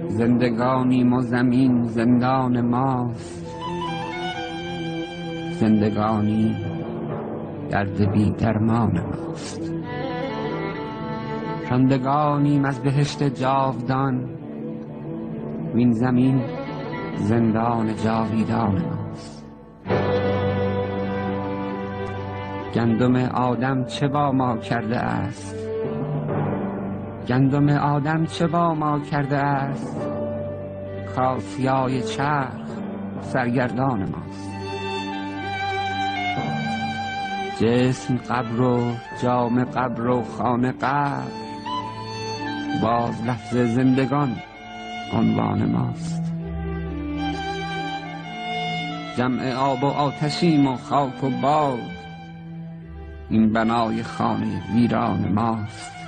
زندگانیم و زمین زندان ماست، زندگانی درد بی درمان ماست. راندگانیم از بهشت جاودان، وین زمین زندان جاویدان ماست. گندم آدم چه با ما کرده است، گندم آدم چه با ما کرده است، کاسیای چرخ سرگردان ماست. جسم قبر و جام قبر و خانه قبر، باز لفظ زندگان عنوان ماست. جمع آب و آتشیم و خاک و باد، این بنای خانه ویران ماست.